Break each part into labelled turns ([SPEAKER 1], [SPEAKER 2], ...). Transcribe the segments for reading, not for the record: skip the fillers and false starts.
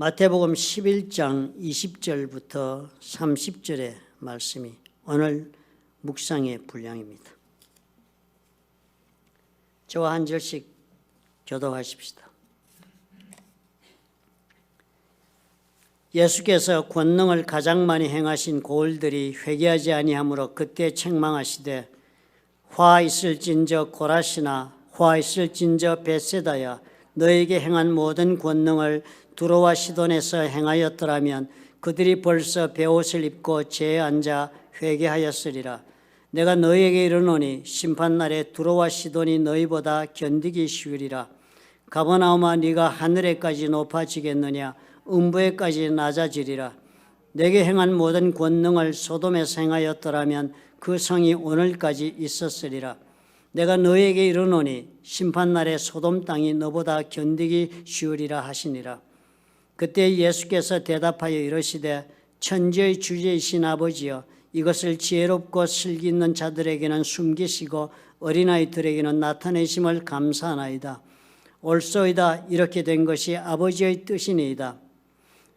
[SPEAKER 1] 마태복음 11장 20절부터 30절의 말씀이 오늘 묵상의 분량입니다. 저와 한 절씩 교독하십시다. 예수께서 권능을 가장 많이 행하신 고을들이 회개하지 아니하므로 그때 책망하시되 화 있을진저 고라시나 화 있을진저 벳세다야 너에게 행한 모든 권능을 두로와 시돈에서 행하였더라면 그들이 벌써 베옷을 입고 재에 앉아 회개하였으리라. 내가 너희에게 이르노니 심판날에 두로와 시돈이 너희보다 견디기 쉬우리라. 가버나움아 네가 하늘에까지 높아지겠느냐 음부에까지 낮아지리라. 내게 행한 모든 권능을 소돔에서 행하였더라면 그 성이 오늘까지 있었으리라. 내가 너희에게 이르노니 심판날에 소돔 땅이 너보다 견디기 쉬우리라 하시니라. 그때 예수께서 대답하여 이르시되 천지의 주제이신 아버지여 이것을 지혜롭고 슬기 있는 자들에게는 숨기시고 어린아이들에게는 나타내심을 감사하나이다. 옳소이다. 이렇게 된 것이 아버지의 뜻이니이다.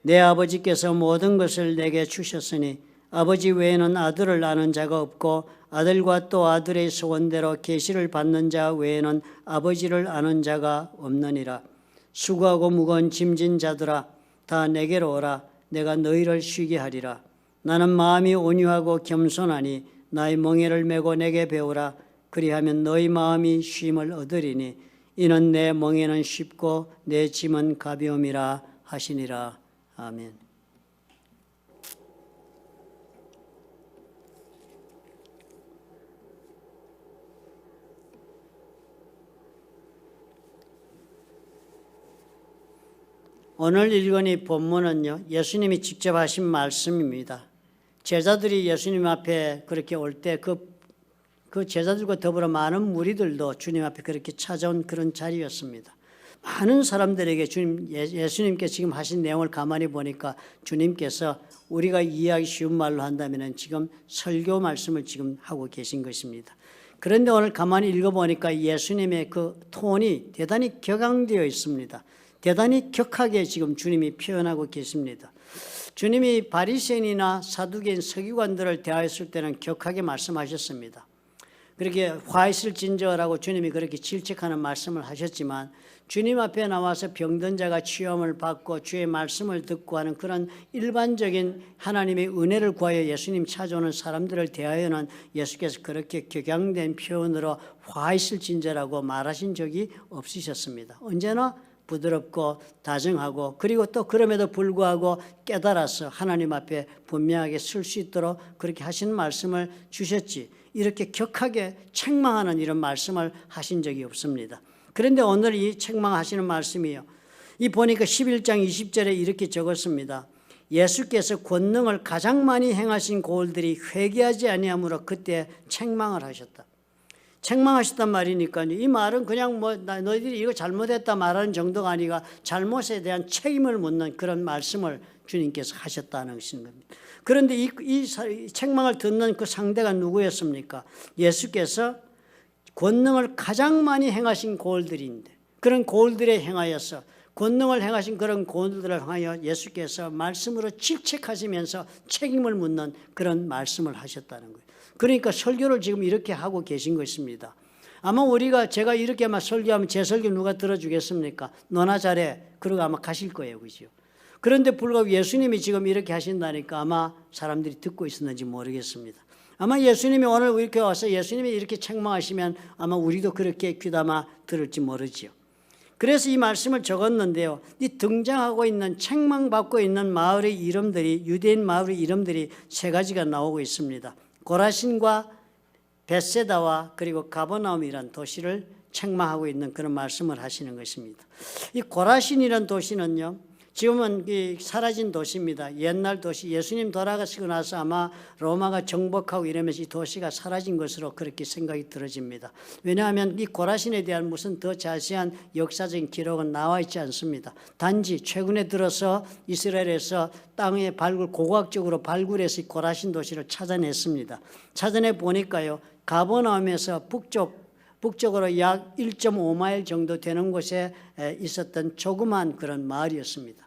[SPEAKER 1] 내 아버지께서 모든 것을 내게 주셨으니 아버지 외에는 아들을 아는 자가 없고 아들과 또 아들의 소원대로 계시를 받는 자 외에는 아버지를 아는 자가 없느니라. 수고하고 무거운 짐진 자들아 다 내게로 오라. 내가 너희를 쉬게 하리라. 나는 마음이 온유하고 겸손하니 나의 멍에를 메고 내게 배우라. 그리하면 너희 마음이 쉼을 얻으리니 이는 내 멍에는 쉽고 내 짐은 가벼움이라 하시니라. 아멘. 오늘 읽은 이 본문은요, 예수님이 직접 하신 말씀입니다. 제자들이 예수님 앞에 그렇게 올 때 그 제자들과 더불어 많은 무리들도 주님 앞에 그렇게 찾아온 그런 자리였습니다. 많은 사람들에게 예수님께 지금 하신 내용을 가만히 보니까 주님께서 우리가 이해하기 쉬운 말로 한다면 지금 설교 말씀을 지금 하고 계신 것입니다. 그런데 오늘 가만히 읽어보니까 예수님의 그 톤이 대단히 격앙되어 있습니다. 대단히 격하게 지금 주님이 표현하고 계십니다. 주님이 바리새인이나 사두개인 서기관들을 대하였을 때는 격하게 말씀하셨습니다. 그렇게 화 있을진저라고 주님이 그렇게 질책하는 말씀을 하셨지만 주님 앞에 나와서 병든 자가 치유함을 받고 주의 말씀을 듣고 하는 그런 일반적인 하나님의 은혜를 구하여 예수님 찾아오는 사람들을 대하여는 예수께서 그렇게 격양된 표현으로 화 있을진저라고 말하신 적이 없으셨습니다. 언제나 부드럽고 다정하고 그리고 또 그럼에도 불구하고 깨달아서 하나님 앞에 분명하게 설 수 있도록 그렇게 하신 말씀을 주셨지 이렇게 격하게 책망하는 이런 말씀을 하신 적이 없습니다. 그런데 오늘 이 책망하시는 말씀이요. 이 보니까 11장 20절에 이렇게 적었습니다. 예수께서 권능을 가장 많이 행하신 고을들이 회개하지 아니하므로 그때 책망을 하셨다. 책망하셨단 말이니까요. 이 말은 그냥 너희들이 이거 잘못했다 말하는 정도가 아니라 잘못에 대한 책임을 묻는 그런 말씀을 주님께서 하셨다는 것입니다. 그런데 이 책망을 듣는 그 상대가 누구였습니까? 예수께서 권능을 가장 많이 행하신 고을들인데 그런 고을들에 행하여서 권능을 행하신 그런 고을들을 향하여 예수께서 말씀으로 질책하시면서 책임을 묻는 그런 말씀을 하셨다는 거예요. 그러니까 설교를 지금 이렇게 하고 계신 것입니다. 아마 제가 이렇게 막 설교하면 제 설교 누가 들어주겠습니까? 너나 잘해. 그러고 아마 가실 거예요. 그죠? 그런데 불구하고 예수님이 지금 이렇게 하신다니까 아마 사람들이 듣고 있었는지 모르겠습니다. 아마 예수님이 오늘 이렇게 와서 예수님이 이렇게 책망하시면 아마 우리도 그렇게 귀담아 들을지 모르지요. 그래서 이 말씀을 적었는데요. 이 등장하고 있는 책망받고 있는 마을의 이름들이 유대인 마을의 이름들이 세 가지가 나오고 있습니다. 고라신과 벳세다와 그리고 가버나움이라는 도시를 책망하고 있는 그런 말씀을 하시는 것입니다. 이 고라신이라는 도시는요. 지금은 사라진 도시입니다. 옛날 도시 예수님 돌아가시고 나서 아마 로마가 정복하고 이러면서 이 도시가 사라진 것으로 그렇게 생각이 들어집니다. 왜냐하면 이 고라신에 대한 무슨 더 자세한 역사적인 기록은 나와 있지 않습니다. 단지 최근에 들어서 이스라엘에서 땅에 고고학적으로 발굴해서 이 고라신 도시를 찾아냈습니다. 찾아내 보니까요. 가버나움에서 북쪽으로 약 1.5마일 정도 되는 곳에 있었던 조그만 그런 마을이었습니다.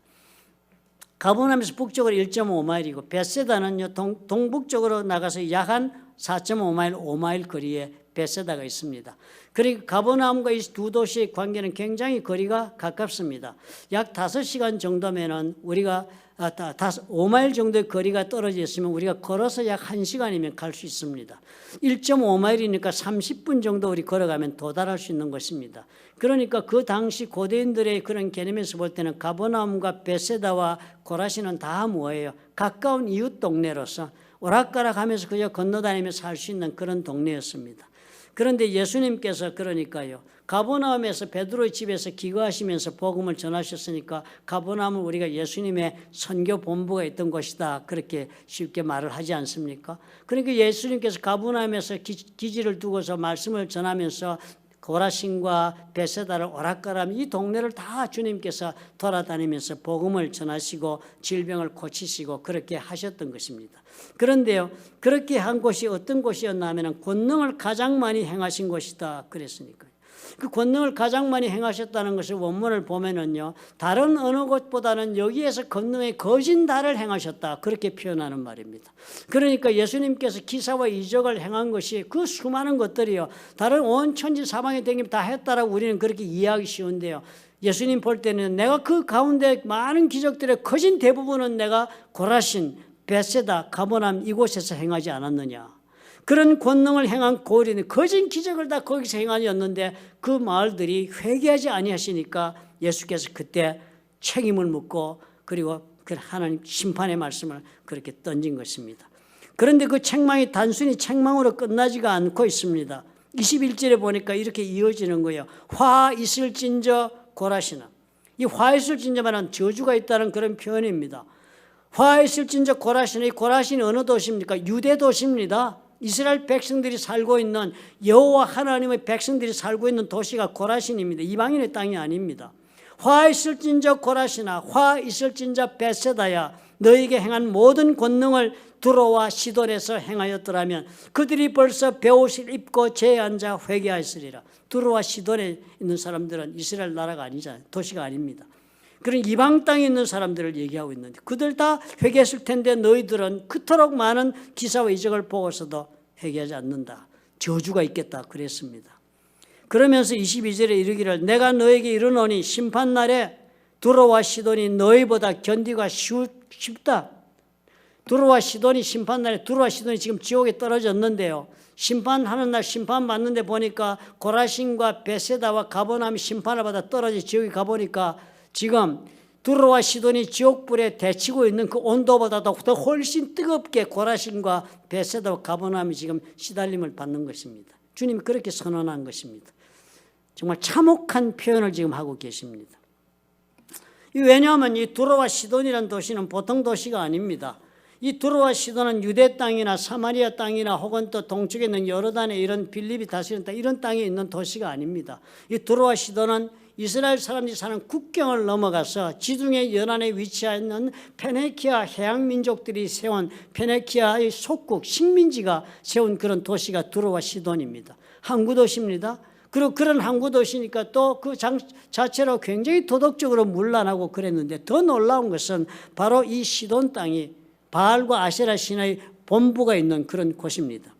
[SPEAKER 1] 가버나움에서 북쪽으로 1.5마일이고 벳세다는요 동북쪽으로 나가서 약 한 4.5마일, 5마일 거리에 벳세다가 있습니다. 그리고 가버나움과 이 두 도시의 관계는 굉장히 거리가 가깝습니다. 약 5시간 정도면은 우리가 5마일 정도의 거리가 떨어져 있으면 우리가 걸어서 약 1시간이면 갈 수 있습니다. 1.5마일이니까 30분 정도 우리 걸어가면 도달할 수 있는 것입니다. 그러니까 그 당시 고대인들의 그런 개념에서 볼 때는 가버나움과 벳세다와 고라시는 다 뭐예요? 가까운 이웃 동네로서 오락가락하면서 그저 건너다니며 살 수 있는 그런 동네였습니다. 그런데 예수님께서 그러니까요. 가버나움에서 베드로의 집에서 기거하시면서 복음을 전하셨으니까 가버나움은 우리가 예수님의 선교 본부가 있던 곳이다. 그렇게 쉽게 말을 하지 않습니까? 그러니까 예수님께서 가버나움에서 기지를 두고서 말씀을 전하면서 고라신과 벳세다를 오락가락 이 동네를 다 주님께서 돌아다니면서 복음을 전하시고 질병을 고치시고 그렇게 하셨던 것입니다. 그런데요, 그렇게 한 곳이 어떤 곳이었나 하면 권능을 가장 많이 행하신 곳이다 그랬으니까요. 그 권능을 가장 많이 행하셨다는 것을 원문을 보면은요, 다른 어느 곳보다는 여기에서 권능의 거진 다를 행하셨다 그렇게 표현하는 말입니다. 그러니까 예수님께서 기사와 이적을 행한 것이 그 수많은 것들이요, 다른 온 천지 사방에 댕기면 다 했다라고 우리는 그렇게 이해하기 쉬운데요. 예수님 볼 때는 내가 그 가운데 많은 기적들의 거진 대부분은 내가 고라신, 벳세다, 가버나움 이곳에서 행하지 않았느냐. 그런 권능을 행한 고리는 거진 기적을 다 거기서 행하였는데 그 마을들이 회개하지 아니하시니까 예수께서 그때 책임을 묻고 그리고 그 하나님 심판의 말씀을 그렇게 던진 것입니다. 그런데 그 책망이 단순히 책망으로 끝나지가 않고 있습니다. 21절에 보니까 이렇게 이어지는 거예요. 화 있을진저 고라시나. 이 화 있을진저 말은 저주가 있다는 그런 표현입니다. 화 있을진저 고라시나. 이 고라신이 어느 도시입니까? 유대 도시입니다. 이스라엘 백성들이 살고 있는 여호와 하나님의 백성들이 살고 있는 도시가 고라신입니다. 이방인의 땅이 아닙니다. 화 있을진저 고라시나 화 있을진저 벳세다야 너에게 행한 모든 권능을 두로와 시돈에서 행하였더라면 그들이 벌써 베옷을 입고 제에 앉아 회개하였으리라. 두로와 시돈에 있는 사람들은 이스라엘 나라가 아니잖아요. 도시가 아닙니다. 그런 이방 땅에 있는 사람들을 얘기하고 있는데 그들 다 회개했을 텐데 너희들은 그토록 많은 기사와 이적을 보고서도 회개하지 않는다. 저주가 있겠다 그랬습니다. 그러면서 22절에 이르기를 내가 너에게 이르노니 심판날에 두로와 시돈이 너희보다 견디기가 쉽다. 두로와 시돈이 심판날에 두로와 시돈이 지금 지옥에 떨어졌는데요. 심판하는 날 심판받는데 보니까 고라신과 벳세다와 가버나움이 심판을 받아 떨어져 지옥에 가보니까 지금 두로와 시돈이 지옥불에 데치고 있는 그 온도보다도 더 훨씬 뜨겁게 고라신과 벳세다와 가버나움이 지금 시달림을 받는 것입니다. 주님이 그렇게 선언한 것입니다. 정말 참혹한 표현을 지금 하고 계십니다. 왜냐하면 이 두로와 시돈이라는 도시는 보통 도시가 아닙니다. 이 두로와 시돈은 유대 땅이나 사마리아 땅이나 혹은 또 동쪽에 있는 요르단의 이런 빌립이 다스리는 땅 이런 땅에 있는 도시가 아닙니다. 이 두로와 시돈은 이스라엘 사람들이 사는 국경을 넘어가서 지중해 연안에 위치하는 페네키아 해양 민족들이 세운 페네키아의 속국 식민지가 세운 그런 도시가 두로와 시돈입니다. 항구 도시입니다. 그리고 그런 항구 도시니까 또 그 자체로 굉장히 도덕적으로 문란하고 그랬는데 더 놀라운 것은 바로 이 시돈 땅이 바알과 아세라 신의 본부가 있는 그런 곳입니다.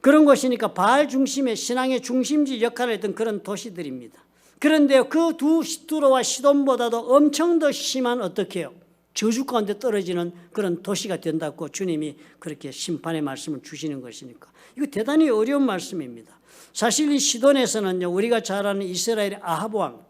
[SPEAKER 1] 그런 곳이니까 바알 중심의 신앙의 중심지 역할을 했던 그런 도시들입니다. 그런데 그 두 두로와 시돈보다도 엄청 더 심한 어떻게 해요? 저주 가운데 떨어지는 그런 도시가 된다고 주님이 그렇게 심판의 말씀을 주시는 것이니까 이거 대단히 어려운 말씀입니다. 사실 이 시돈에서는요 우리가 잘 아는 이스라엘의 아합 왕,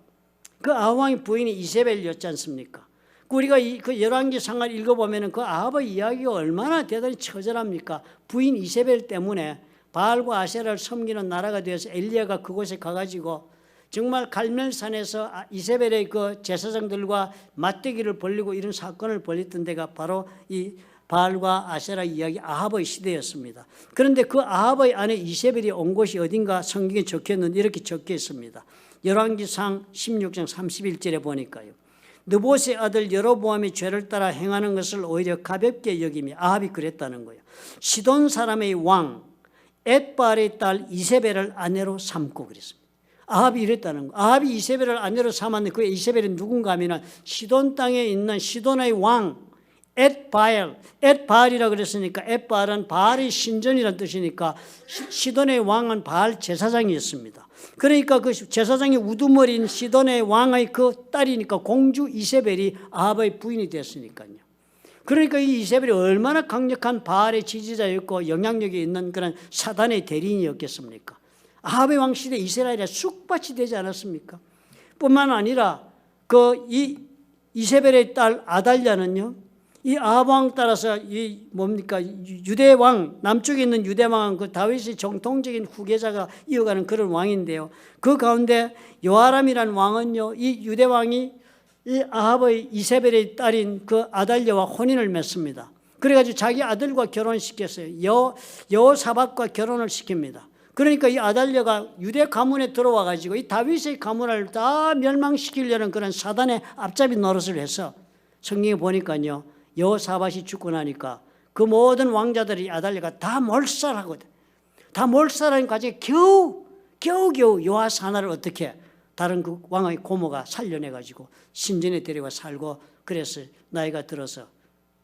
[SPEAKER 1] 그 아합 왕의 부인이 이세벨이었지 않습니까? 우리가 그 열왕기상을 읽어보면 그 아합의 이야기가 얼마나 대단히 처절합니까? 부인 이세벨 때문에 바알과 아세라를 섬기는 나라가 되어서 엘리야가 그곳에 가가지고 정말 갈멜산에서 이세벨의 그 제사장들과 맞대기를 벌리고 이런 사건을 벌였던 데가 바로 이 바알과 아세라 이야기 아합의 시대였습니다. 그런데 그 아합의 아내 이세벨이 온 곳이 어딘가 성경에 적혔는데 이렇게 적혀 있습니다. 열왕기상 16장 31절에 보니까요. 느봇의 아들 여로보암이 죄를 따라 행하는 것을 오히려 가볍게 여기며 아합이 그랬다는 거예요. 시돈 사람의 왕 엣바알의 딸 이세벨을 아내로 삼고 그랬습니다. 아합이 이랬다는 거. 아합이 이세벨을 아내로 삼았는데 그 이세벨이 누군가 하면은 시돈 땅에 있는 시돈의 왕 엣바알, 엣바알이라 그랬으니까 엣바알은 바알의 신전이라는 뜻이니까 시돈의 왕은 바알 제사장이었습니다. 그러니까 그 제사장이 우두머리인 시돈의 왕의 그 딸이니까 공주 이세벨이 아합의 부인이 됐으니까요. 그러니까 이 이세벨이 얼마나 강력한 바알의 지지자였고 영향력이 있는 그런 사단의 대리인이었겠습니까? 아합의 왕 시대 이스라엘에 쑥밭이 되지 않았습니까? 뿐만 아니라 그 이 이세벨의 딸 아달랴는요, 이 아합 왕 따라서 이 뭡니까 유대 왕 남쪽에 있는 유대 왕은 그 다윗의 정통적인 후계자가 이어가는 그런 왕인데요. 그 가운데 요아람이라는 왕은요, 이 유대 왕이 이 아합의 이세벨의 딸인 그 아달랴와 혼인을 맺습니다. 그래가지고 자기 아들과 결혼시켰어요. 여호사밧과 결혼을 시킵니다. 그러니까 이 아달랴가 유대 가문에 들어와가지고 이 다윗의 가문을 다 멸망시키려는 그런 사단의 앞잡이 노릇을 해서 성경에 보니까요, 여호사밧이 죽고 나니까 그 모든 왕자들이 아달랴가 다 몰살하거든. 다 몰살하는 과정에 겨우 요아스 하나를 어떻게 다른 그 왕의 고모가 살려내가지고 신전에 데려와 살고 그래서 나이가 들어서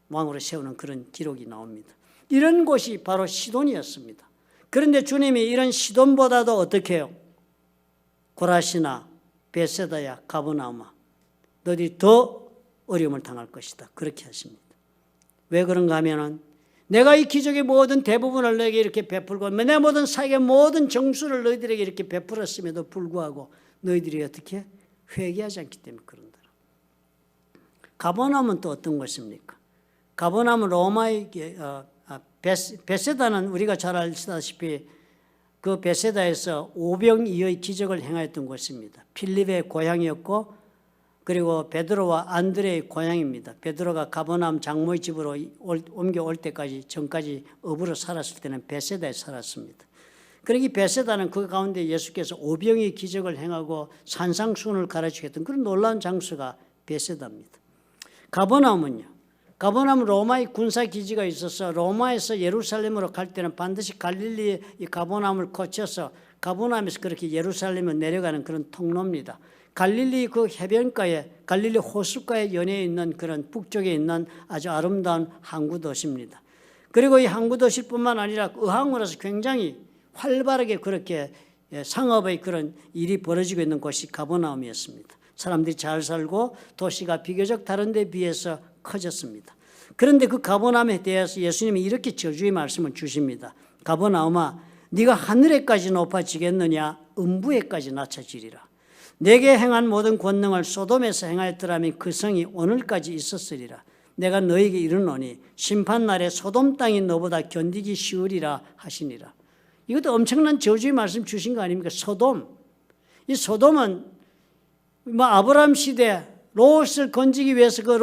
[SPEAKER 1] 왕으로 세우는 그런 기록이 나옵니다. 이런 곳이 바로 시돈이었습니다. 그런데 주님이 이런 시돈보다도 어떻게 해요? 고라시나 베세다야 가버나움아 너희 더 어려움을 당할 것이다. 그렇게 하십니다. 왜 그런가 하면은 내가 이 기적의 모든 대부분을 너에게 이렇게 베풀고 내 모든 사역의 모든 정수를 너희들에게 이렇게 베풀었음에도 불구하고 너희들이 어떻게 회개하지 않기 때문에 그런다. 가버나움은 또 어떤 것입니까? 가버나움은 로마의 베세다는 우리가 잘 아시다시피 그 베세다에서 오병이어의 기적을 행하였던 곳입니다. 필립의 고향이었고 그리고 베드로와 안드레의 고향입니다. 베드로가 가버나움 장모의 집으로 옮겨올 때까지 전까지 어부로 살았을 때는 베세다에 살았습니다. 그러기 베세다는 그 가운데 예수께서 오병이의 기적을 행하고 산상수훈을 가르치셨던 그런 놀라운 장소가 베세다입니다. 가버나움은요. 가버나움 로마의 군사기지가 있어서 로마에서 예루살렘으로 갈 때는 반드시 갈릴리의 이 가버나움을 거쳐서 가버나움에서 그렇게 예루살렘으로 내려가는 그런 통로입니다. 갈릴리 그 해변가에 갈릴리 호숫가에 연해 있는 그런 북쪽에 있는 아주 아름다운 항구 도시입니다. 그리고 이 항구 도시뿐만 아니라 의항으로서 굉장히 활발하게 그렇게 상업의 그런 일이 벌어지고 있는 곳이 가버나움이었습니다. 사람들이 잘 살고 도시가 비교적 다른 데 비해서 커졌습니다. 그런데 그 가버나움에 대해서 예수님이 이렇게 저주의 말씀을 주십니다. 가버나움아 네가 하늘에까지 높아지겠느냐 음부에까지 낮춰지리라. 내게 행한 모든 권능을 소돔에서 행하였더라면 그 성이 오늘까지 있었으리라. 내가 너에게 이르노니 심판날에 소돔 땅이 너보다 견디기 쉬우리라 하시니라. 이것도 엄청난 저주의 말씀 주신 거 아닙니까? 소돔. 이 소돔은 아브라함 시대 롯을 건지기 위해서 그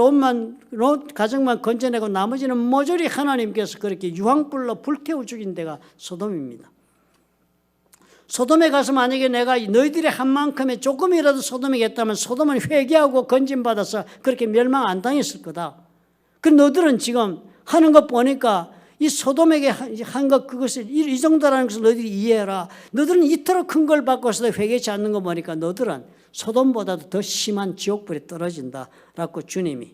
[SPEAKER 1] 롯 가정만 건져내고 나머지는 모조리 하나님께서 그렇게 유황불로 불태워 죽인 데가 소돔입니다. 소돔에 가서 만약에 내가 너희들의 한 만큼의 조금이라도 소돔이겠다면 소돔은 회개하고 건짐받아서 그렇게 멸망 안 당했을 거다. 그 너희들은 지금 하는 것 보니까 이 소돔에게 한 것 그것을 이 정도라는 것을 너희들이 이해해라. 너희들은 이토록 큰 걸 받고서도 회개치 않는 거 보니까 너희들은 소돔보다도 더 심한 지옥불에 떨어진다라고 주님이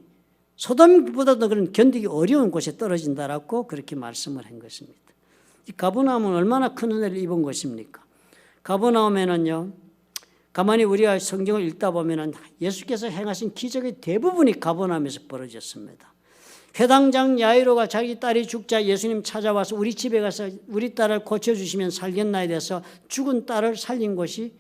[SPEAKER 1] 소돔보다도 그런 견디기 어려운 곳에 떨어진다라고 그렇게 말씀을 한 것입니다. 이 가버나움은 얼마나 큰 은혜를 입은 것입니까? 가버나움에는요, 가만히 우리가 성경을 읽다 보면은 예수께서 행하신 기적의 대부분이 가버나움에서 벌어졌습니다. 회당장 야이로가 자기 딸이 죽자 예수님 찾아와서 우리 집에 가서 우리 딸을 고쳐주시면 살겠나에 대해서 죽은 딸을 살린 곳이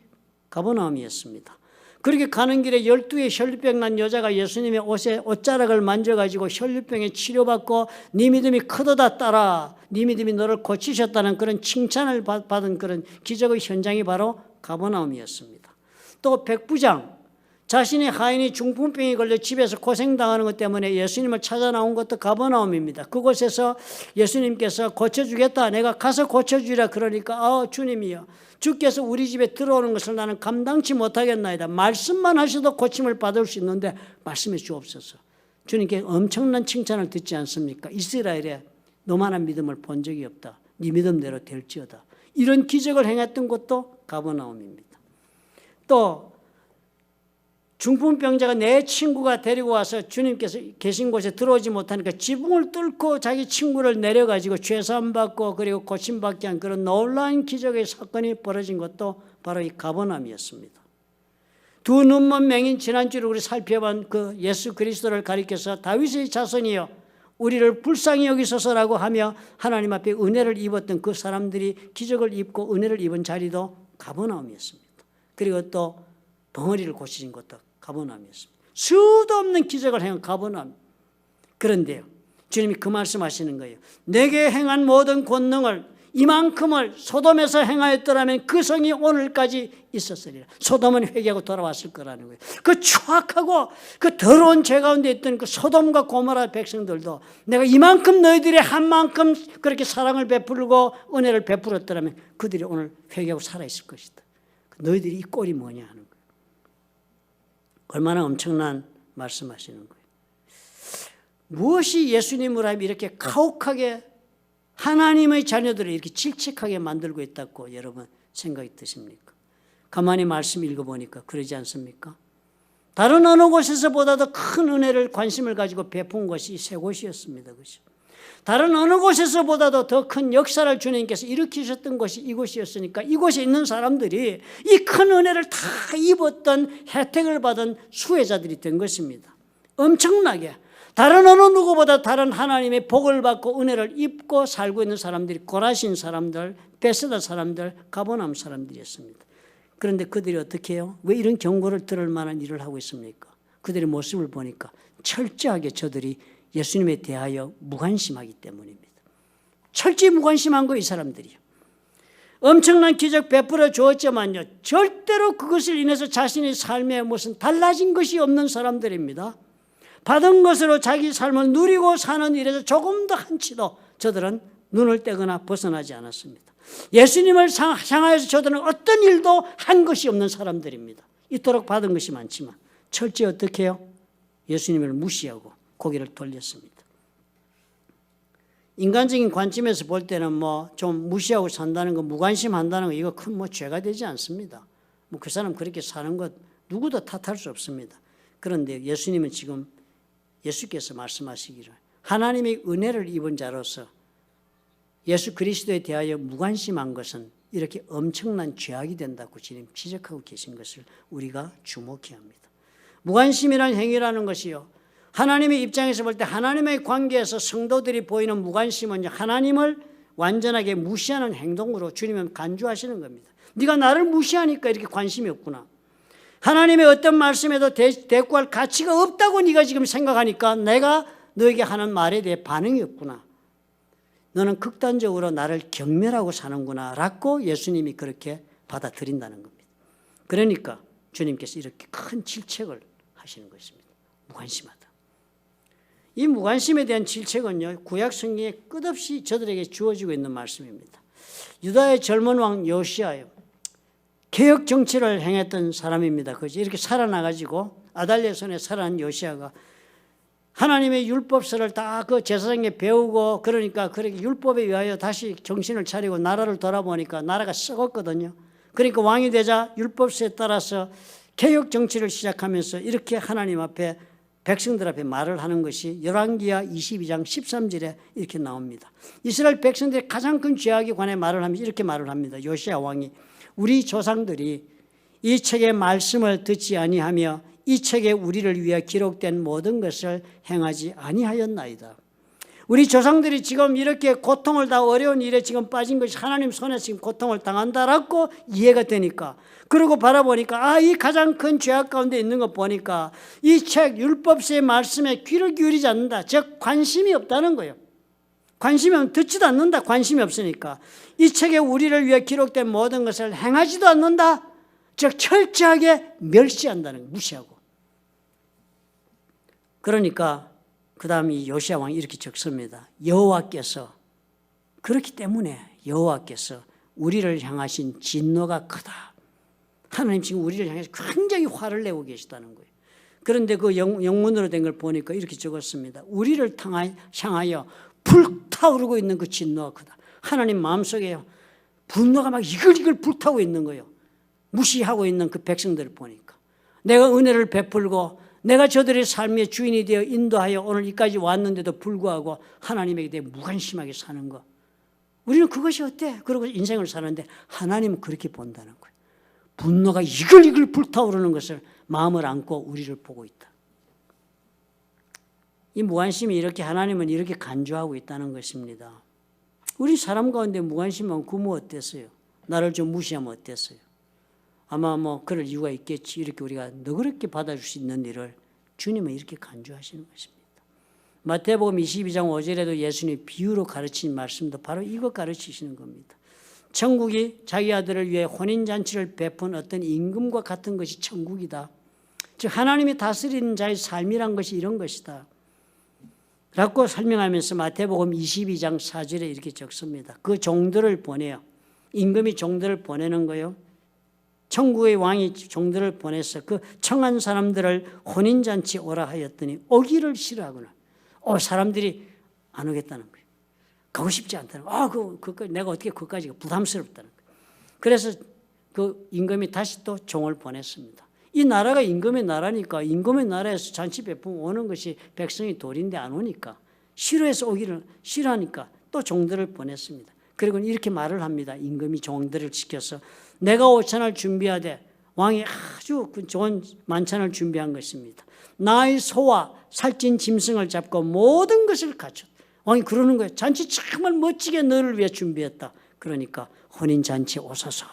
[SPEAKER 1] 가버나움이었습니다. 그렇게 가는 길에 12의 혈류병 난 여자가 예수님의 옷에 옷자락을 만져가지고 혈류병에 치료받고 네 믿음이 크도다 딸아, 네 믿음이 너를 고치셨다는 그런 칭찬을 받은 그런 기적의 현장이 바로 가버나움이었습니다. 또 백부장, 자신의 하인이 중풍병에 걸려 집에서 고생당하는 것 때문에 예수님을 찾아 나온 것도 가버나움입니다. 그곳에서 예수님께서 고쳐주겠다, 내가 가서 고쳐주리라 그러니까 주님이요, 주께서 우리 집에 들어오는 것을 나는 감당치 못하겠나이다. 말씀만 하셔도 고침을 받을 수 있는데 말씀해 주옵소서. 주님께 엄청난 칭찬을 듣지 않습니까? 이스라엘에 너만한 믿음을 본 적이 없다. 네 믿음대로 될지어다. 이런 기적을 행했던 곳도 가버나움입니다. 또 중풍병자가 내 친구가 데리고 와서 주님께서 계신 곳에 들어오지 못하니까 지붕을 뚫고 자기 친구를 내려가지고 죄사함받고 그리고 고침받게 한 그런 놀라운 기적의 사건이 벌어진 것도 바로 이 가버나움이었습니다. 두 눈먼 맹인 지난주에 우리 살펴본 그 예수 그리스도를 가리켜서 다윗의 자손이여 우리를 불쌍히 여기소서라고 하며 하나님 앞에 은혜를 입었던 그 사람들이 기적을 입고 은혜를 입은 자리도 가버나움이었습니다. 그리고 또 벙어리를 고치신 것도 가버나움이었습니다. 수도 없는 기적을 행한 가버나움. 그런데요, 주님이 그 말씀하시는 거예요. 내게 행한 모든 권능을 이만큼을 소돔에서 행하였더라면 그 성이 오늘까지 있었으리라. 소돔은 회개하고 돌아왔을 거라는 거예요. 그 추악하고 그 더러운 죄 가운데 있던 그 소돔과 고모라 백성들도 내가 이만큼 너희들이 한 만큼 그렇게 사랑을 베풀고 은혜를 베풀었더라면 그들이 오늘 회개하고 살아있을 것이다. 너희들이 이 꼴이 뭐냐 하는 거예요. 얼마나 엄청난 말씀하시는 거예요. 무엇이 예수님을 이렇게 가혹하게 하나님의 자녀들을 이렇게 질책하게 만들고 있다고 여러분 생각이 드십니까? 가만히 말씀 읽어보니까 그러지 않습니까? 다른 어느 곳에서보다도 큰 은혜를 관심을 가지고 베푼 것이 세 곳이었습니다. 그렇죠? 다른 어느 곳에서보다도 더 큰 역사를 주님께서 일으키셨던 것이 이곳이었으니까 이곳에 있는 사람들이 이 큰 은혜를 다 입었던 혜택을 받은 수혜자들이 된 것입니다. 엄청나게 다른 어느 누구보다 다른 하나님의 복을 받고 은혜를 입고 살고 있는 사람들이 고라신 사람들, 베세다 사람들, 가버나움 사람들이었습니다. 그런데 그들이 어떻게 해요? 왜 이런 경고를 들을 만한 일을 하고 있습니까? 그들의 모습을 보니까 철저하게 저들이 예수님에 대하여 무관심하기 때문입니다. 철저히 무관심한 거 이 사람들이요. 엄청난 기적 베풀어 주었지만요, 절대로 그것을 인해서 자신의 삶에 무슨 달라진 것이 없는 사람들입니다. 받은 것으로 자기 삶을 누리고 사는 일에서 조금도 한치도 저들은 눈을 떼거나 벗어나지 않았습니다. 예수님을 향하여서 저들은 어떤 일도 한 것이 없는 사람들입니다. 이토록 받은 것이 많지만 철저히 어떻게 해요? 예수님을 무시하고 고개를 돌렸습니다. 인간적인 관점에서 볼 때는 뭐 좀 무시하고 산다는 거, 무관심한다는 거 이거 큰 뭐 죄가 되지 않습니다. 뭐 그 사람 그렇게 사는 것 누구도 탓할 수 없습니다. 그런데 예수님은 지금 예수께서 말씀하시기를 하나님의 은혜를 입은 자로서 예수 그리스도에 대하여 무관심한 것은 이렇게 엄청난 죄악이 된다고 지금 지적하고 계신 것을 우리가 주목해야 합니다. 무관심이라는 행위라는 것이요, 하나님의 입장에서 볼 때 하나님의 관계에서 성도들이 보이는 무관심은 하나님을 완전하게 무시하는 행동으로 주님은 간주하시는 겁니다. 네가 나를 무시하니까 이렇게 관심이 없구나. 하나님의 어떤 말씀에도 대꾸할 가치가 없다고 네가 지금 생각하니까 내가 너에게 하는 말에 대해 반응이 없구나. 너는 극단적으로 나를 경멸하고 사는구나 라고 예수님이 그렇게 받아들인다는 겁니다. 그러니까 주님께서 이렇게 큰 질책을 하시는 것입니다. 무관심하다. 이 무관심에 대한 질책은요, 구약 성경에 끝없이 저들에게 주어지고 있는 말씀입니다. 유다의 젊은 왕 요시아요, 개혁 정치를 행했던 사람입니다. 그죠? 이렇게 살아나가지고 아달랴 손에 살아난 요시아가 하나님의 율법서를 다 그 제사장에 배우고 그러니까 그렇게 율법에 의하여 다시 정신을 차리고 나라를 돌아보니까 나라가 썩었거든요. 그러니까 왕이 되자 율법서에 따라서 개혁 정치를 시작하면서 이렇게 하나님 앞에 백성들 앞에 말을 하는 것이 열왕기하 22장 13절에 이렇게 나옵니다. 이스라엘 백성들의 가장 큰 죄악에 관해 말을 하면서 이렇게 말을 합니다. 요시야 왕이 우리 조상들이 이 책의 말씀을 듣지 아니하며 이 책에 우리를 위해 기록된 모든 것을 행하지 아니하였나이다. 우리 조상들이 지금 이렇게 고통을 다 어려운 일에 지금 빠진 것이 하나님 손에 지금 고통을 당한다라고 이해가 되니까, 그리고 바라보니까 이 가장 큰 죄악 가운데 있는 것 보니까 이 책 율법서의 말씀에 귀를 기울이지 않는다. 즉 관심이 없다는 거예요. 관심이 없으면 듣지도 않는다. 관심이 없으니까. 이 책에 우리를 위해 기록된 모든 것을 행하지도 않는다. 즉 철저하게 멸시한다는 거예요. 무시하고. 그러니까 그 다음 이 요시야 왕이 이렇게 적습니다. 여호와께서, 그렇기 때문에 여호와께서 우리를 향하신 진노가 크다. 하나님 지금 우리를 향해서 굉장히 화를 내고 계시다는 거예요. 그런데 그 영문으로 된 걸 보니까 이렇게 적었습니다. 우리를 향하여 불타오르고 있는 그 진노가 크다. 하나님 마음속에요, 분노가 막 이글이글 불타오고 있는 거예요. 무시하고 있는 그 백성들을 보니까 내가 은혜를 베풀고 내가 저들의 삶의 주인이 되어 인도하여 오늘 여기까지 왔는데도 불구하고 하나님에게 대해 무관심하게 사는 거, 우리는 그것이 어때? 그러고 인생을 사는데 하나님은 그렇게 본다는 거예요. 분노가 이글이글 불타오르는 것을 마음을 안고 우리를 보고 있다. 이 무관심이 이렇게 하나님은 이렇게 간주하고 있다는 것입니다. 우리 사람 가운데 무관심하면 그뭐 어땠어요? 나를 좀 무시하면 어땠어요? 아마 뭐 그럴 이유가 있겠지. 이렇게 우리가 너그럽게 받아줄 수 있는 일을 주님은 이렇게 간주하시는 것입니다. 마태복음 22장 5절에도 예수님이 비유로 가르친 말씀도 바로 이거 가르치시는 겁니다. 천국이 자기 아들을 위해 혼인잔치를 베푼 어떤 임금과 같은 것이 천국이다. 즉 하나님이 다스리는 자의 삶이란 것이 이런 것이다 라고 설명하면서 마태복음 22장 4절에 이렇게 적습니다. 그 종들을 보내요. 임금이 종들을 보내는 거요. 천국의 왕이 종들을 보내서 그 청한 사람들을 혼인잔치 오라 하였더니 오기를 싫어하거나 사람들이 안 오겠다는 거예요. 가고 싶지 않다는 거예요. 내가 어떻게 그것까지가 부담스럽다는 거예요. 그래서 그 임금이 다시 또 종을 보냈습니다. 이 나라가 임금의 나라니까 임금의 나라에서 잔치 베품 오는 것이 백성이 도리인데 안 오니까 싫어해서 오기를 싫어하니까 또 종들을 보냈습니다. 그리고 이렇게 말을 합니다. 임금이 종들을 시켜서 내가 오찬을 준비하되 왕이 아주 좋은 만찬을 준비한 것입니다. 나의 소와 살찐 짐승을 잡고 모든 것을 갖췄다. 왕이 그러는 거예요. 잔치 정말 멋지게 너를 위해 준비했다. 그러니까 혼인잔치 오소서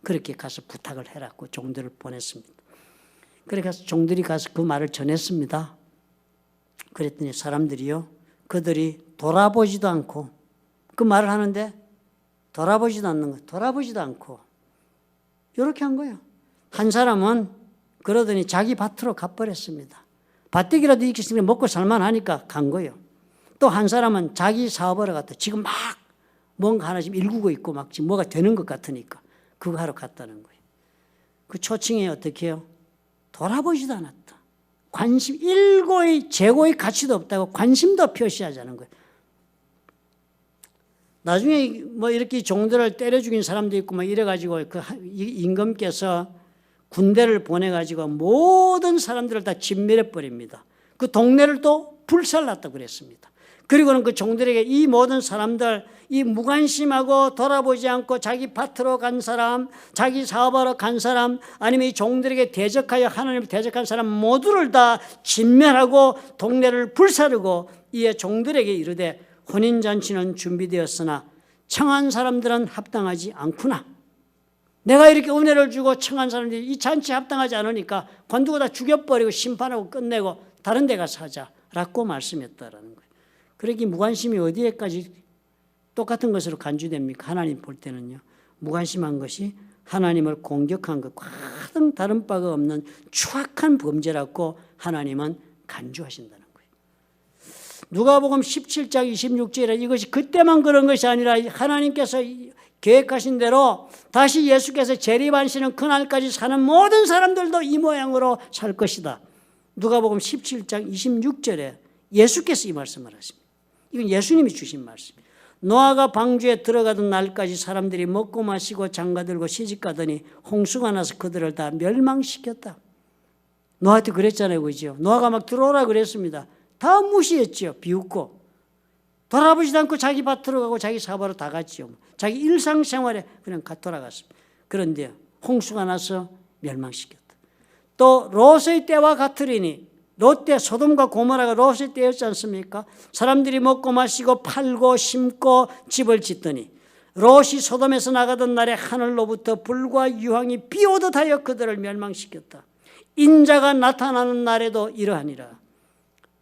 [SPEAKER 1] 그렇게 가서 부탁을 해라고 종들을 보냈습니다. 그래서 종들이 가서 그 말을 전했습니다. 그랬더니 사람들이요, 그들이 돌아보지도 않고 그 말을 하는데 돌아보지도 않는 거예요. 돌아보지도 않고 이렇게 한 거예요. 한 사람은 그러더니 자기 밭으로 가버렸습니다. 밭대기라도 있겠으니까 먹고 살만하니까 간 거예요. 또 한 사람은 자기 사업하러 갔다. 지금 막 뭔가 하나 지금 일구고 있고 막 지금 뭐가 되는 것 같으니까 그거 하러 갔다는 거예요. 그 초칭이 어떻게 해요? 돌아보지도 않았다. 관심, 일고의 재고의 가치도 없다고 관심도 표시하지 않은 거예요. 나중에 뭐 이렇게 종들을 때려 죽인 사람도 있고 막 이래가지고 그 임금께서 군대를 보내가지고 모든 사람들을 다 진멸해 버립니다. 그 동네를 또 불살랐다고 그랬습니다. 그리고는 그 종들에게 이 모든 사람들, 이 무관심하고 돌아보지 않고 자기 밭으로 간 사람, 자기 사업하러 간 사람, 아니면 이 종들에게 대적하여 하나님을 대적한 사람 모두를 다 진멸하고 동네를 불사르고 이에 종들에게 이르되 혼인잔치는 준비되었으나 청한 사람들은 합당하지 않구나. 내가 이렇게 은혜를 주고 청한 사람들이 이 잔치에 합당하지 않으니까 관두고 다 죽여버리고 심판하고 끝내고 다른 데 가서 하자라고 말씀했다라는 거예요. 그러기 무관심이 어디에까지 똑같은 것으로 간주됩니까? 하나님 볼 때는요. 무관심한 것이 하나님을 공격한 것과 다른 바가 없는 추악한 범죄라고 하나님은 간주하신다는 거예요. 누가복음 17장 26절에 이것이 그때만 그런 것이 아니라 하나님께서 계획하신 대로 다시 예수께서 재림하시는 그날까지 사는 모든 사람들도 이 모양으로 살 것이다. 누가복음 17장 26절에 예수께서 이 말씀을 하십니다. 이건 예수님이 주신 말씀입니다. 노아가 방주에 들어가던 날까지 사람들이 먹고 마시고 장가들고 시집가더니 홍수가 나서 그들을 다 멸망시켰다. 노아한테 그랬잖아요. 그죠? 노아가 막 들어오라 그랬습니다. 다 무시했죠. 비웃고. 돌아보지도 않고 자기 밭으로 가고 자기 사업하러 다 갔죠. 자기 일상생활에 그냥 돌아갔습니다. 그런데 홍수가 나서 멸망시켰다. 또 롯의 때와 같으리니 롯때 소돔과 고모라가 롯의 때였지 않습니까? 사람들이 먹고 마시고 팔고 심고 집을 짓더니 롯이 소돔에서 나가던 날에 하늘로부터 불과 유황이 비오듯 하여 그들을 멸망시켰다. 인자가 나타나는 날에도 이러하니라.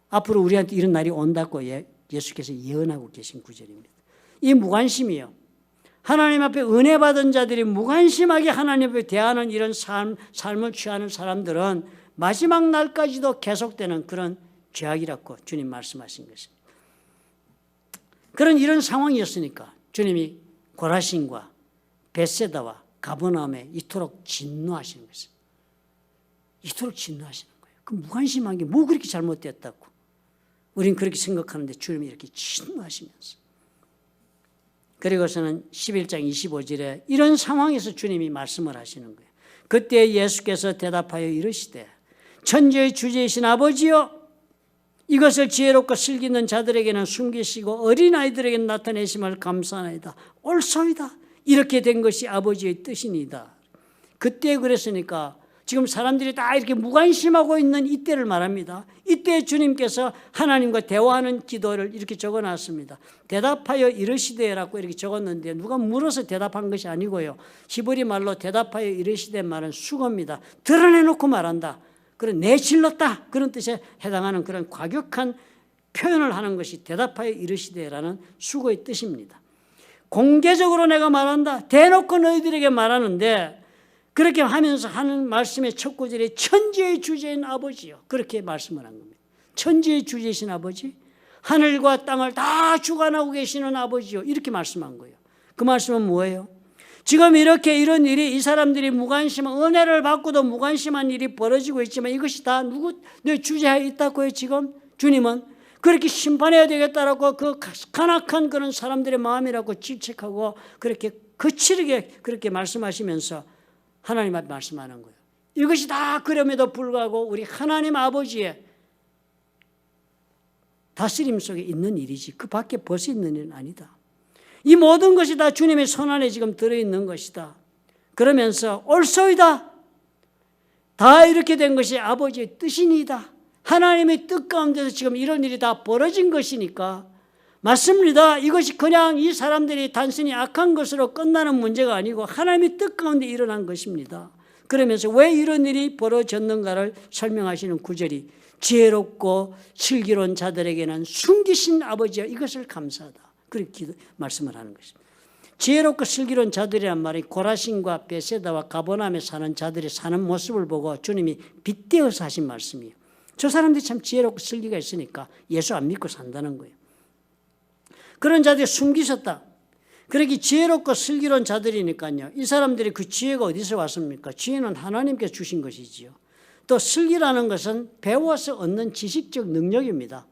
[SPEAKER 1] 앞으로 우리한테 이런 날이 온다고 예수께서 예언하고 계신 구절입니다. 이 무관심이요. 하나님 앞에 은혜 받은 자들이 무관심하게 하나님 앞에 대하는 이런 삶을 취하는 사람들은 마지막 날까지도 계속되는 그런 죄악이라고 주님 말씀하신 것입니다. 그런 이런 상황이었으니까 주님이 고라신과 벳세다와 가버나움에 이토록 진노하시는 것입니다. 이토록 진노하시는 거예요. 그 무관심한 게 뭐 그렇게 잘못됐다고. 우린 그렇게 생각하는데 주님이 이렇게 진노하시면서. 그리고서는 11장 25절에 이런 상황에서 주님이 말씀을 하시는 거예요. 그때 예수께서 대답하여 이르시되 천지의 주제이신 아버지여, 이것을 지혜롭고 슬기는 자들에게는 숨기시고 어린아이들에게는 나타내심을 감사하나이다. 옳소이다. 이렇게 된 것이 아버지의 뜻이니이다. 그때 그랬으니까 지금 사람들이 다 이렇게 무관심하고 있는 이때를 말합니다. 이때 주님께서 하나님과 대화하는 기도를 이렇게 적어놨습니다. 대답하여 이르시되라고 이렇게 적었는데 누가 물어서 대답한 것이 아니고요. 히브리 말로 대답하여 이르시되 말은 수고입니다. 드러내놓고 말한다. 그런 내질렀다 그런 뜻에 해당하는 그런 과격한 표현을 하는 것이 대답하여 이르시되라는 수고의 뜻입니다. 공개적으로 내가 말한다. 대놓고 너희들에게 말하는데 그렇게 하면서 하는 말씀의 첫 구절이 천지의 주제인 아버지요. 그렇게 말씀을 한 겁니다. 천지의 주제이신 아버지, 하늘과 땅을 다 주관하고 계시는 아버지요. 이렇게 말씀한 거예요. 그 말씀은 뭐예요? 지금 이렇게 이런 일이 이 사람들이 무관심한 은혜를 받고도 무관심한 일이 벌어지고 있지만 이것이 다 내 주제하에 있다고요. 지금 주님은 그렇게 심판해야 되겠다라고 그 간악한 그런 사람들의 마음이라고 질책하고 그렇게 거칠게 그렇게 말씀하시면서 하나님 앞에 말씀하는 거예요. 이것이 다 그럼에도 불구하고 우리 하나님 아버지의 다스림 속에 있는 일이지 그 밖에 벗어 있는 일은 아니다. 이 모든 것이 다 주님의 손안에 지금 들어있는 것이다. 그러면서 옳소이다. 다 이렇게 된 것이 아버지의 뜻이니이다. 하나님의 뜻 가운데서 지금 이런 일이 다 벌어진 것이니까 맞습니다. 이것이 그냥 이 사람들이 단순히 악한 것으로 끝나는 문제가 아니고 하나님의 뜻 가운데 일어난 것입니다. 그러면서 왜 이런 일이 벌어졌는가를 설명하시는 구절이 지혜롭고 슬기로운 자들에게는 숨기신 아버지여 이것을 감사하다. 그렇게 말씀을 하는 것입니다. 지혜롭고 슬기로운 자들이란 말이 고라신과 베세다와 가버나움에 사는 자들이 사는 모습을 보고 주님이 빗대어서 하신 말씀이에요. 저 사람들이 참 지혜롭고 슬기가 있으니까 예수 안 믿고 산다는 거예요. 그런 자들이 숨기셨다. 그렇게 지혜롭고 슬기로운 자들이니까요. 이 사람들이 그 지혜가 어디서 왔습니까? 지혜는 하나님께서 주신 것이지요. 또 슬기라는 것은 배워서 얻는 지식적 능력입니다.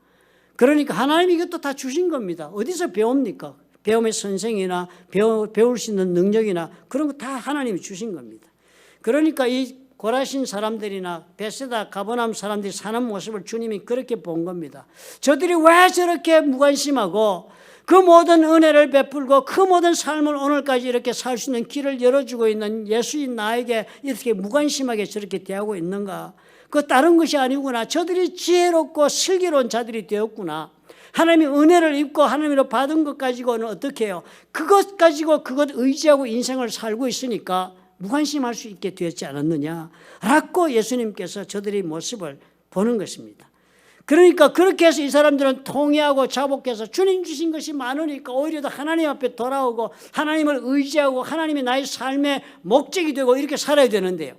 [SPEAKER 1] 그러니까 하나님이 이것도 다 주신 겁니다. 어디서 배웁니까? 배움의 선생이나 배울 수 있는 능력이나 그런 거 다 하나님이 주신 겁니다. 그러니까 이 고라신 사람들이나 베세다 가버나움 사람들이 사는 모습을 주님이 그렇게 본 겁니다. 저들이 왜 저렇게 무관심하고 그 모든 은혜를 베풀고 그 모든 삶을 오늘까지 이렇게 살 수 있는 길을 열어주고 있는 예수인 나에게 이렇게 무관심하게 저렇게 대하고 있는가? 그 다른 것이 아니구나. 저들이 지혜롭고 슬기로운 자들이 되었구나. 하나님의 은혜를 입고 하나님으로 받은 것 가지고는 어떻게 해요? 그것 가지고 그것 의지하고 인생을 살고 있으니까 무관심할 수 있게 되었지 않았느냐라고 예수님께서 저들의 모습을 보는 것입니다. 그러니까 그렇게 해서 이 사람들은 통회하고 자복해서 주님 주신 것이 많으니까 오히려 더 하나님 앞에 돌아오고 하나님을 의지하고 하나님이 나의 삶의 목적이 되고 이렇게 살아야 되는데요.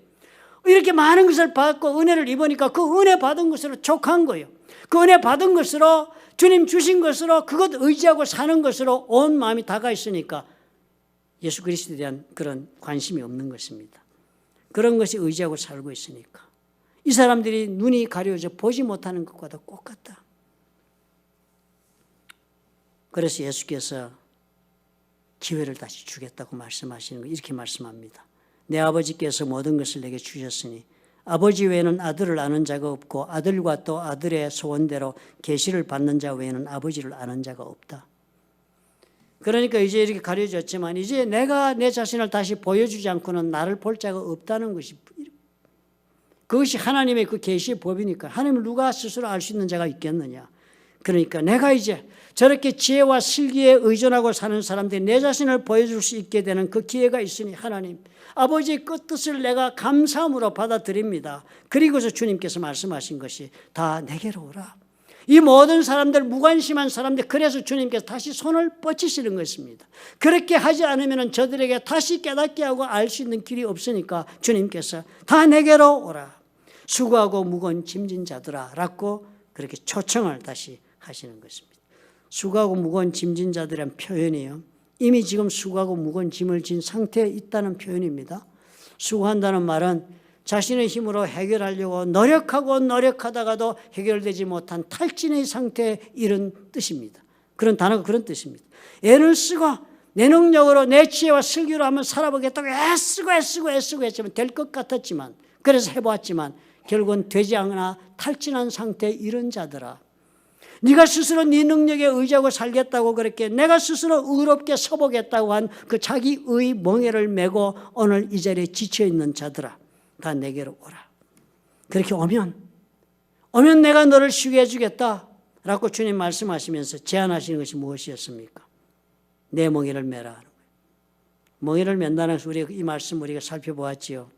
[SPEAKER 1] 이렇게 많은 것을 받고 은혜를 입으니까 그 은혜 받은 것으로 족한 거예요. 그 은혜 받은 것으로 주님 주신 것으로 그것 의지하고 사는 것으로 온 마음이 다가 있으니까 예수 그리스도에 대한 그런 관심이 없는 것입니다. 그런 것이 의지하고 살고 있으니까 이 사람들이 눈이 가려져 보지 못하는 것과도 똑같다. 그래서 예수께서 기회를 다시 주겠다고 말씀하시는 거 이렇게 말씀합니다. 내 아버지께서 모든 것을 내게 주셨으니 아버지 외에는 아들을 아는 자가 없고 아들과 또 아들의 소원대로 계시를 받는 자 외에는 아버지를 아는 자가 없다. 그러니까 이제 이렇게 가려졌지만 이제 내가 내 자신을 다시 보여주지 않고는 나를 볼 자가 없다는 것이 그것이 하나님의 그 계시의 법이니까 하나님을 누가 스스로 알 수 있는 자가 있겠느냐. 그러니까 내가 이제 저렇게 지혜와 슬기에 의존하고 사는 사람들이 내 자신을 보여줄 수 있게 되는 그 기회가 있으니 하나님 아버지의 끝뜻을 내가 감사함으로 받아들입니다. 그리고서 주님께서 말씀하신 것이 다 내게로 오라. 이 모든 사람들 무관심한 사람들 그래서 주님께서 다시 손을 뻗치시는 것입니다. 그렇게 하지 않으면 저들에게 다시 깨닫게 하고 알 수 있는 길이 없으니까 주님께서 다 내게로 오라. 수고하고 무거운 짐진 자들아 라고 그렇게 초청을 다시 하시는 것입니다. 수고하고 무거운 짐진 자들이란 표현이요. 이미 지금 수고하고 무거운 짐을 진 상태에 있다는 표현입니다. 수고한다는 말은 자신의 힘으로 해결하려고 노력하다가도 해결되지 못한 탈진의 상태에 이른 뜻입니다. 그런 단어가 그런 뜻입니다. 애를 쓰고 내 능력으로 내 지혜와 슬기로 한번 살아보겠다고 애쓰고 했지만 될 것 같았지만, 그래서 해보았지만 결국은 되지 않거나 탈진한 상태의 이런 자들아, 네가 스스로 네 능력에 의지하고 살겠다고 그렇게 내가 스스로 의롭게 서보겠다고 한 그 자기의 멍에를 메고 오늘 이 자리에 지쳐있는 자들아, 다 내게로 오라. 그렇게 오면 내가 너를 쉬게 해주겠다 라고 주님 말씀하시면서 제안하시는 것이 무엇이었습니까? 내 멍에를 메라 하는 거예요. 멍에를 맨다는 것을 우리가 이 말씀 우리가 살펴보았지요.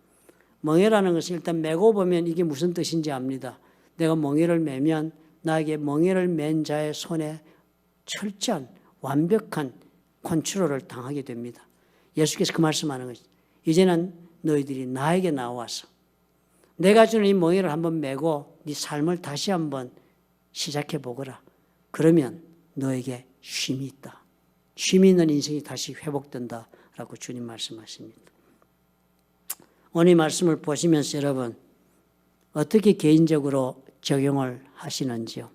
[SPEAKER 1] 멍에라는 것은 일단 메고 보면 이게 무슨 뜻인지 압니다. 내가 멍에를 메면 나에게 멍에를 맨 자의 손에 철저한 완벽한 컨트롤을 당하게 됩니다. 예수께서 그 말씀하는 것이죠. 이제는 너희들이 나에게 나와서 내가 주는 이 멍에를 한번 메고 네 삶을 다시 한번 시작해 보거라. 그러면 너에게 쉼이 있다. 쉼이 있는 인생이 다시 회복된다 라고 주님 말씀하십니다. 오늘 이 말씀을 보시면서 여러분 어떻게 개인적으로 적용을 하시는지요?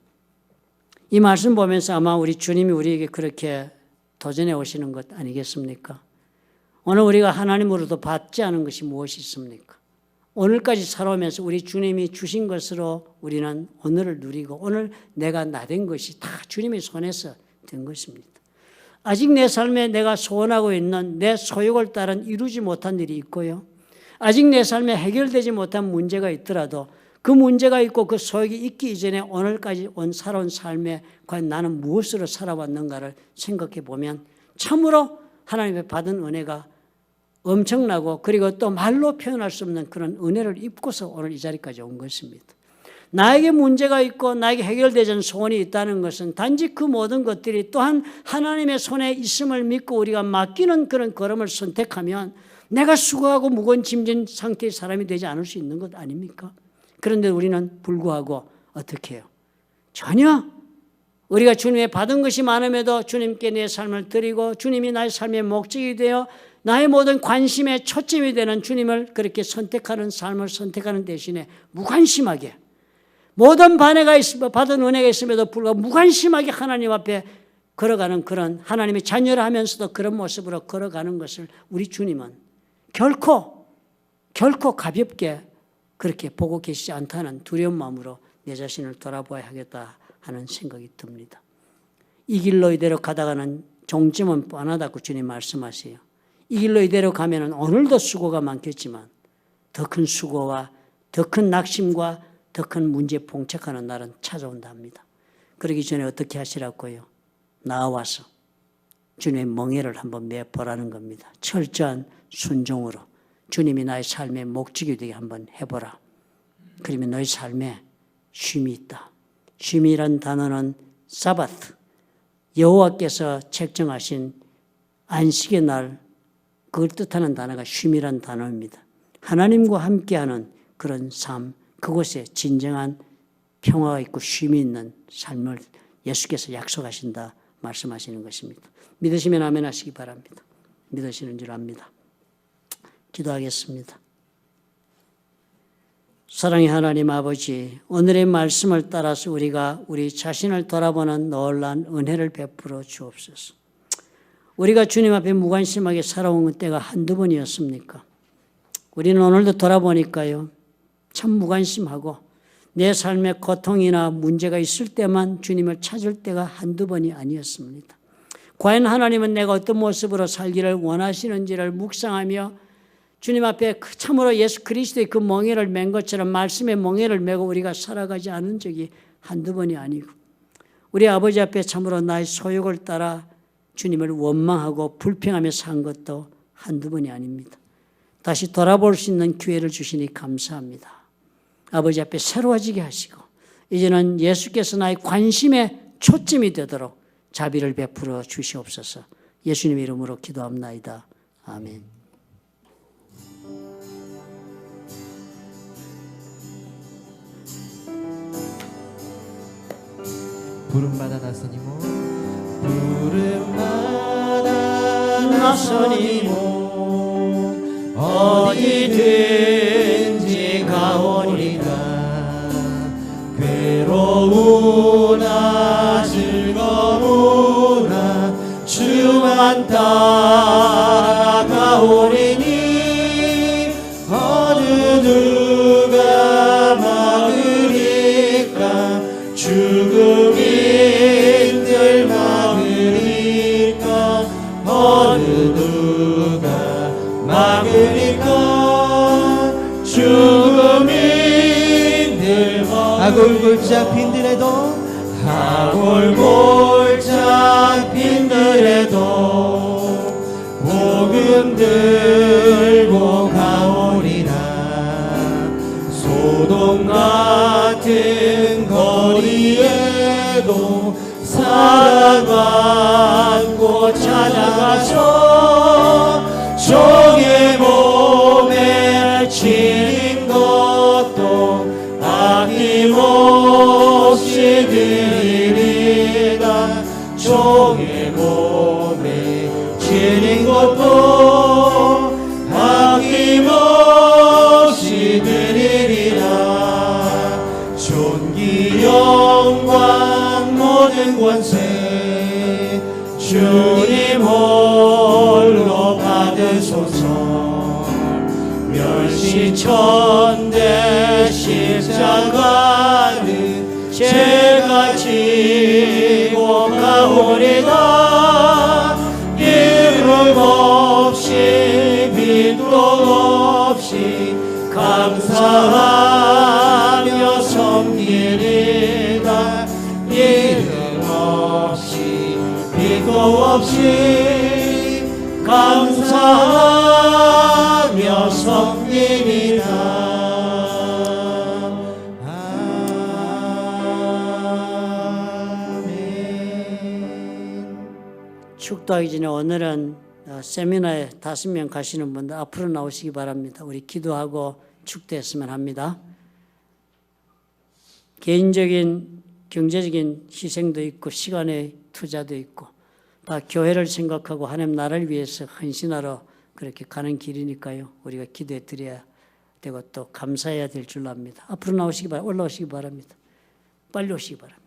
[SPEAKER 1] 이 말씀 보면서 아마 우리 주님이 우리에게 그렇게 도전해 오시는 것 아니겠습니까? 오늘 우리가 하나님으로도 받지 않은 것이 무엇이 있습니까? 오늘까지 살아오면서 우리 주님이 주신 것으로 우리는 오늘을 누리고 오늘 내가 나된 것이 다 주님의 손에서 된 것입니다. 아직 내 삶에 내가 소원하고 있는 내 소욕을 따른 이루지 못한 일이 있고요. 아직 내 삶에 해결되지 못한 문제가 있더라도 그 문제가 있고 그 소욕이 있기 이전에 오늘까지 살아온 삶에 과연 나는 무엇으로 살아왔는가를 생각해 보면 참으로 하나님의 받은 은혜가 엄청나고 그리고 또 말로 표현할 수 없는 그런 은혜를 입고서 오늘 이 자리까지 온 것입니다. 나에게 문제가 있고 나에게 해결되지 않은 소원이 있다는 것은 단지 그 모든 것들이 또한 하나님의 손에 있음을 믿고 우리가 맡기는 그런 걸음을 선택하면 내가 수고하고 무거운 짐진 상태의 사람이 되지 않을 수 있는 것 아닙니까? 그런데 우리는 불구하고 어떻게 해요? 전혀 우리가 주님의 받은 것이 많음에도 주님께 내 삶을 드리고 주님이 나의 삶의 목적이 되어 나의 모든 관심의 초점이 되는 주님을 그렇게 선택하는 삶을 선택하는 대신에 무관심하게 모든 받은 은혜가 있음에도 불구하고 무관심하게 하나님 앞에 걸어가는 그런 하나님의 자녀를 하면서도 그런 모습으로 걸어가는 것을 우리 주님은 결코 가볍게 그렇게 보고 계시지 않다는 두려운 마음으로 내 자신을 돌아보아야 하겠다 하는 생각이 듭니다. 이 길로 이대로 가다가는 종점은 뻔하다고 주님 말씀하세요. 이 길로 이대로 가면은 오늘도 수고가 많겠지만 더 큰 수고와 더 큰 낙심과 더 큰 문제에 봉착하는 날은 찾아온다 합니다. 그러기 전에 어떻게 하시라고요? 나와서 주님의 멍에를 한번 매보라는 겁니다. 철저한 순종으로 주님이 나의 삶의 목적이 되게 한번 해보라. 그러면 너의 삶에 쉼이 있다. 쉼이란 단어는 사바트, 여호와께서 책정하신 안식의 날, 그걸 뜻하는 단어가 쉼이란 단어입니다. 하나님과 함께하는 그런 삶, 그곳에 진정한 평화가 있고 쉼이 있는 삶을 예수께서 약속하신다 말씀하시는 것입니다. 믿으시면 아멘 하시기 바랍니다. 믿으시는 줄 압니다. 기도하겠습니다. 사랑의 하나님 아버지, 오늘의 말씀을 따라서 우리가 우리 자신을 돌아보는 놀라운 은혜를 베풀어 주옵소서. 우리가 주님 앞에 무관심하게 살아온 때가 한두 번이었습니까? 우리는 오늘도 돌아보니까요, 참 무관심하고 내 삶에 고통이나 문제가 있을 때만 주님을 찾을 때가 한두 번이 아니었습니다. 과연 하나님은 내가 어떤 모습으로 살기를 원하시는지를 묵상하며 주님 앞에 참으로 예수 그리스도의 그 멍에를 맨 것처럼 말씀의 멍에를 메고 우리가 살아가지 않은 적이 한두 번이 아니고 우리 아버지 앞에 참으로 나의 소욕을 따라 주님을 원망하고 불평하며 산 것도 한두 번이 아닙니다. 다시 돌아볼 수 있는 기회를 주시니 감사합니다. 아버지 앞에 새로워지게 하시고 이제는 예수께서 나의 관심의 초점이 되도록 자비를 베풀어 주시옵소서. 예수님 이름으로 기도합나이다. 아멘.
[SPEAKER 2] 부름받아 나서니모 부름받아 나서니모 어디든지 가오리라 괴로우나 즐거우나 주만 따라 골골짝 빈들에도 하골골짝 빈들에도 복음 들고 가오리라. 소돔 같은 거리에도 사랑받고 찾아가서 종의 몸에 지닌 것도 아낌없이 드리리라. 종의 몸에 지닌 것도 아낌없이 드리리라. 존귀 영광 모든 권세 주님 홀로 받으소서. 멸시천대 십자가를 제가 지고 가오리다. 이름 없이 빈도 없이 감사하며 섬기리다. 이름 없이 빈도 없이 감사하며 섬기리다.
[SPEAKER 1] 축도하기 전에 오늘은 세미나에 5명 가시는 분들 앞으로 나오시기 바랍니다. 우리 기도하고 축도했으면 합니다. 개인적인 경제적인 희생도 있고 시간의 투자도 있고 다 교회를 생각하고 하나님 나라를 위해서 헌신하러 그렇게 가는 길이니까요. 우리가 기도해 드려야 되고 또 감사해야 될 줄 압니다. 앞으로 나오시기 바랍니다. 올라오시기 바랍니다. 빨리 오시기 바랍니다.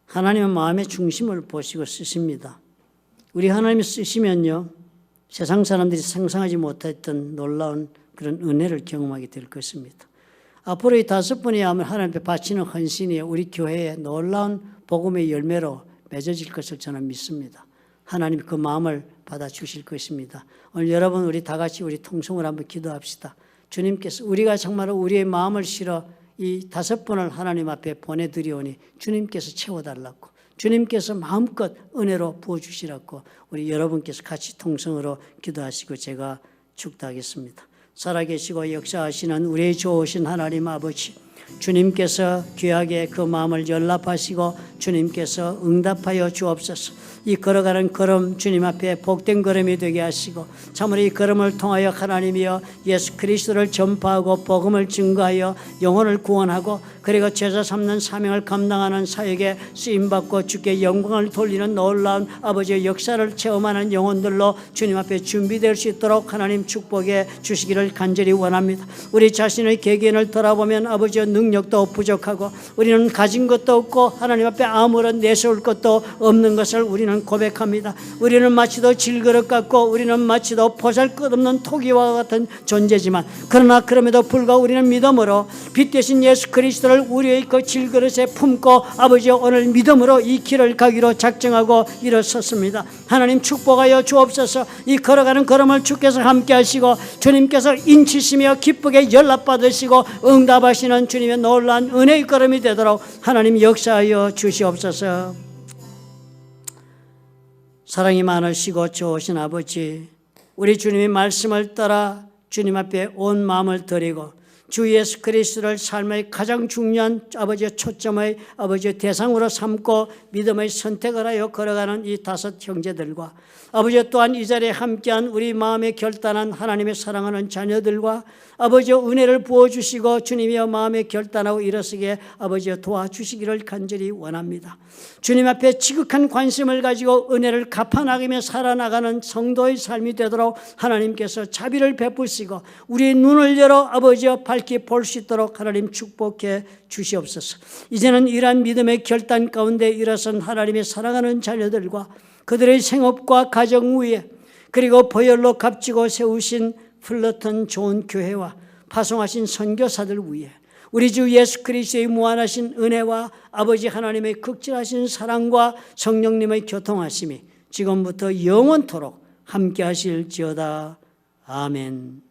[SPEAKER 1] 하나님은 마음의 중심을 보시고 쓰십니다. 우리 하나님이 쓰시면요, 세상 사람들이 상상하지 못했던 놀라운 그런 은혜를 경험하게 될 것입니다. 앞으로 이 5분이 하나님 앞에 바치는 헌신이 우리 교회에 놀라운 복음의 열매로 맺어질 것을 저는 믿습니다. 하나님이 그 마음을 받아주실 것입니다. 오늘 여러분 우리 다 같이 우리 통성으로 한번 기도합시다. 주님께서 우리가 정말 우리의 마음을 실어 이 5분을 하나님 앞에 보내드리오니 주님께서 채워달라고, 주님께서 마음껏 은혜로 부어주시라고 우리 여러분께서 같이 통성으로 기도하시고 제가 축도하겠습니다. 살아계시고 역사하시는 우리의 좋으신 하나님 아버지, 주님께서 귀하게 그 마음을 연락하시고 주님께서 응답하여 주옵소서. 이 걸어가는 걸음 주님 앞에 복된 걸음이 되게 하시고 참으로 이 걸음을 통하여 하나님이여 예수 그리스도를 전파하고 복음을 증거하여 영혼을 구원하고 그리고 제자 삼는 사명을 감당하는 사역에 쓰임받고 주께 영광을 돌리는 놀라운 아버지의 역사를 체험하는 영혼들로 주님 앞에 준비될 수 있도록 하나님 축복해 주시기를 간절히 원합니다. 우리 자신의 개개인을 돌아보면 아버지의 능력도 부족하고 우리는 가진 것도 없고 하나님 앞에 아무런 내세울 것도 없는 것을 우리는 고백합니다. 우리는 마치도 질그릇 같고 우리는 마치도 보잘것없는 토기와 같은 존재지만 그러나 그럼에도 불구하고 우리는 믿음으로 빛 되신 예수 그리스도를 우리의 그 질그릇에 품고 아버지 오늘 믿음으로 이 길을 가기로 작정하고 일어섰습니다. 하나님 축복하여 주옵소서. 이 걸어가는 걸음을 주께서 함께 하시고 주님께서 인치시며 기쁘게 연락받으시고 응답하시는 주님의 놀라운 은혜의 걸음이 되도록 하나님 역사하여 주시옵소서. 사랑이 많으시고 좋으신 아버지, 우리 주님의 말씀을 따라 주님 앞에 온 마음을 드리고 주 예수 그리스도를 삶의 가장 중요한 아버지의 초점의 아버지의 대상으로 삼고 믿음의 선택을 하여 걸어가는 이 5 형제들과 아버지 또한 이 자리에 함께한 우리 마음에 결단한 하나님의 사랑하는 자녀들과 아버지의 은혜를 부어주시고 주님이여 마음에 결단하고 일어서게 아버지여 도와주시기를 간절히 원합니다. 주님 앞에 지극한 관심을 가지고 은혜를 갚아나가며 살아나가는 성도의 삶이 되도록 하나님께서 자비를 베푸시고 우리의 눈을 열어 아버지여 밝히 볼 수 있도록 하나님 축복해 주시옵소서. 이제는 이러한 믿음의 결단 가운데 일어선 하나님의 사랑하는 자녀들과 그들의 생업과 가정 위에 그리고 보혈로 값지고 세우신 플러튼 좋은 교회와 파송하신 선교사들 위에 우리 주 예수 그리스도의 무한하신 은혜와 아버지 하나님의 극진하신 사랑과 성령님의 교통하심이 지금부터 영원토록 함께 하실지어다. 아멘.